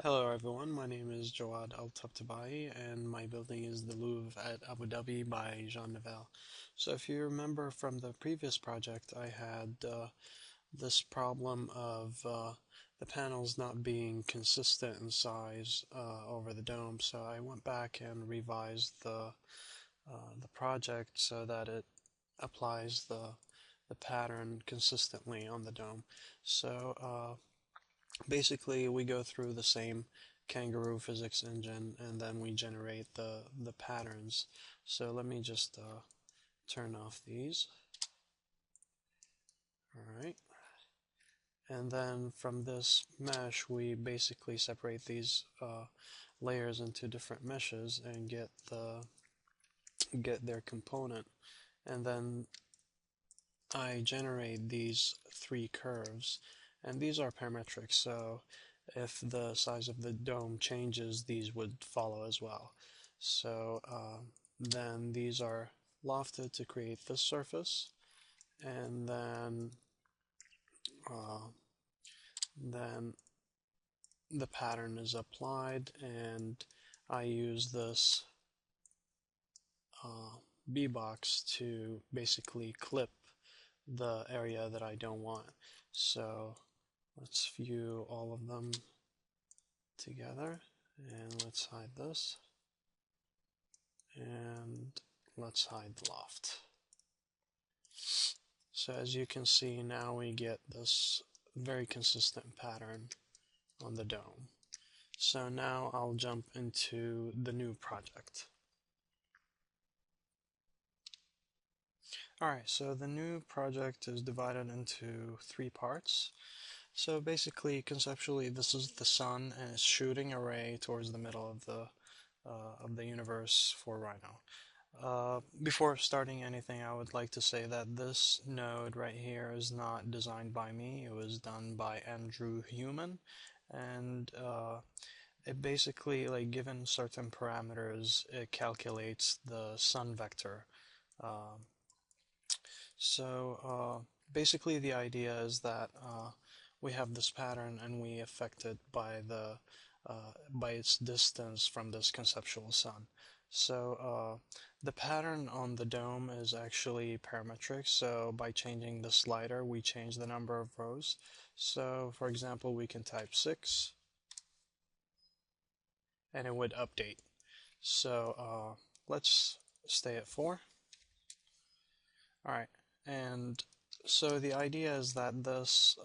Hello everyone, my name is Jawad Al-Tabtabai and my building is the Louvre at Abu Dhabi by Jean Nouvel. So if you remember from the previous project, I had this problem of the panels not being consistent in size over the dome. So I went back and revised the project so that it applies the pattern consistently on the dome. So basically, we go through the same kangaroo physics engine and then we generate the patterns. So let me just turn off these. Alright. And then from this mesh, we basically separate these layers into different meshes and get their component. And then I generate these three curves, and these are parametric, so if the size of the dome changes, these would follow as well. So then these are lofted to create this surface, and uh, then the pattern is applied, and I use this B-box to basically clip the area that I don't want. So let's view all of them together, and let's hide this, and let's hide the loft. So as you can see, now we get this very consistent pattern on the dome. So now I'll jump into the new project. Alright, so the new project is divided into three parts. So basically, conceptually, this is the sun, and it's shooting a ray towards the middle of the universe for Rhino. Before starting anything, I would like to say that this node right here is not designed by me. It was done by Andrew Human, and it basically, like, given certain parameters, it calculates the sun vector. Uh, basically, the idea is that we have this pattern and we affect it by its distance from this conceptual sun. So the pattern on the dome is actually parametric. So by changing the slider, we change the number of rows. So for example, we can type 6 and it would update. So let's stay at 4. All right, and so the idea is that this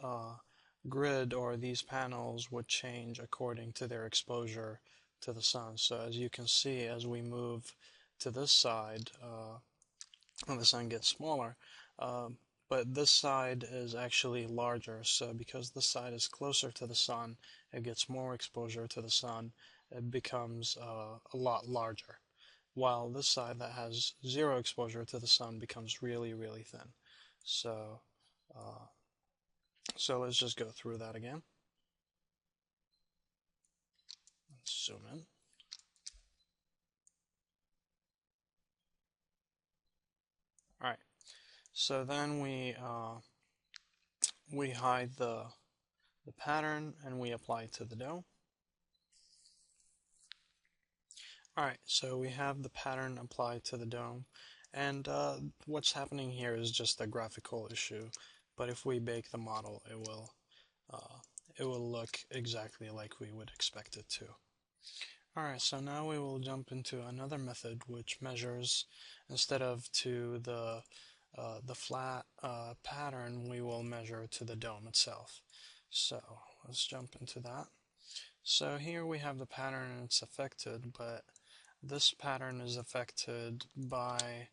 grid or these panels would change according to their exposure to the sun. So as you can see, as we move to this side, the sun gets smaller, but this side is actually larger. So because this side is closer to the sun, it gets more exposure to the sun, it becomes a lot larger. While this side that has zero exposure to the sun becomes really, really thin. So, uh, so let's just go through that again. Let's zoom in. All right. So then we hide the pattern and we apply it to the dome. All right. So we have the pattern applied to the dome, and what's happening here is just a graphical issue. But if we bake the model, it will look exactly like we would expect it to. Alright, so now we will jump into another method which measures, instead of to the flat pattern, we will measure to the dome itself. So let's jump into that. So here we have the pattern and it's affected, but this pattern is affected by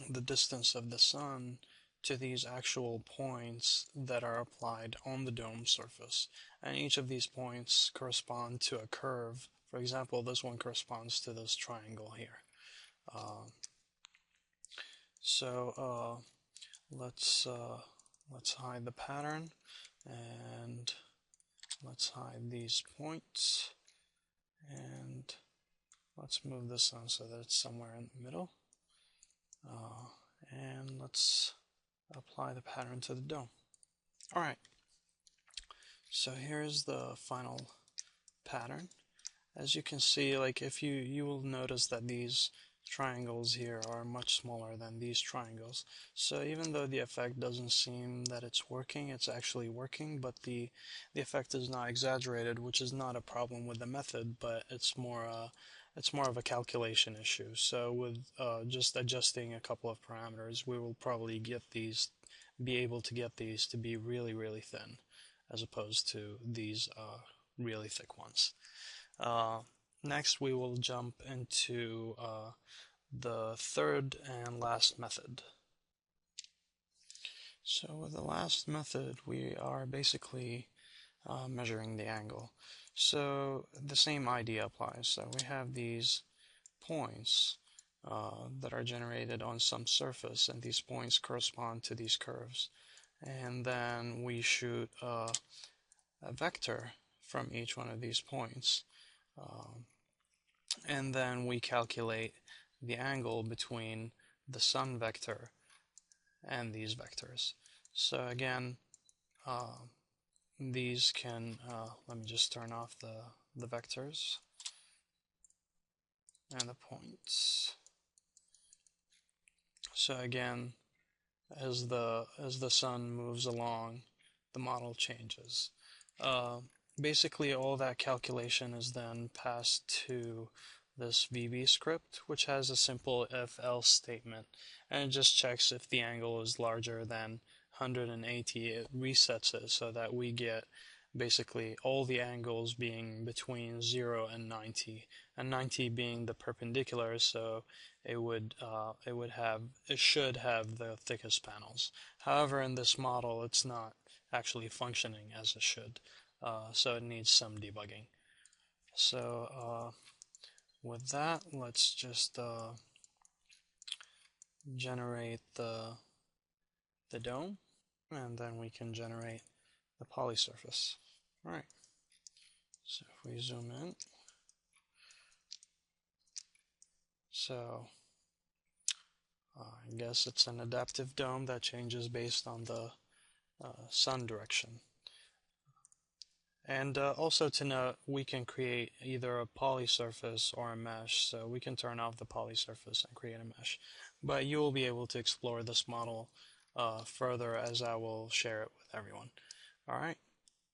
the distance of the sun to these actual points that are applied on the dome surface. And each of these points correspond to a curve. For example, this one corresponds to this triangle here. So let's hide the pattern and let's hide these points and let's move this on so that it's somewhere in the middle. And let's apply the pattern to the dome. Alright, So here's the final pattern. As you can see, like if you will notice that these triangles here are much smaller than these triangles. So even though the effect doesn't seem that it's working, it's actually working, but the effect is not exaggerated, which is not a problem with the method, but it's more of a calculation issue. So with just adjusting a couple of parameters, we will probably be able to get these to be really, really thin, as opposed to these really thick ones. Uh, Next, we will jump into the third and last method. So with the last method, we are basically measuring the angle. So the same idea applies. So we have these points that are generated on some surface, and these points correspond to these curves. And then we shoot a vector from each one of these points. And then we calculate the angle between the sun vector and these vectors. So again, these can, let me just turn off the vectors and the points. So again, as the sun moves along, the model changes. Basically, all that calculation is then passed to this VB script, which has a simple if-else statement, and it just checks if the angle is larger than 180. It resets it so that we get basically all the angles being between 0 and 90, and 90 being the perpendicular, so it should have the thickest panels. However, in this model, it's not actually functioning as it should, so it needs some debugging. So with that, let's just generate the dome, and then we can generate the polysurface. All right. So if we zoom in, so I guess it's an adaptive dome that changes based on the sun direction. And also to note, we can create either a polysurface or a mesh, so we can turn off the polysurface and create a mesh. But you will be able to explore this model further as I will share it with everyone. All right,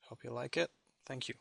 hope you like it. Thank you.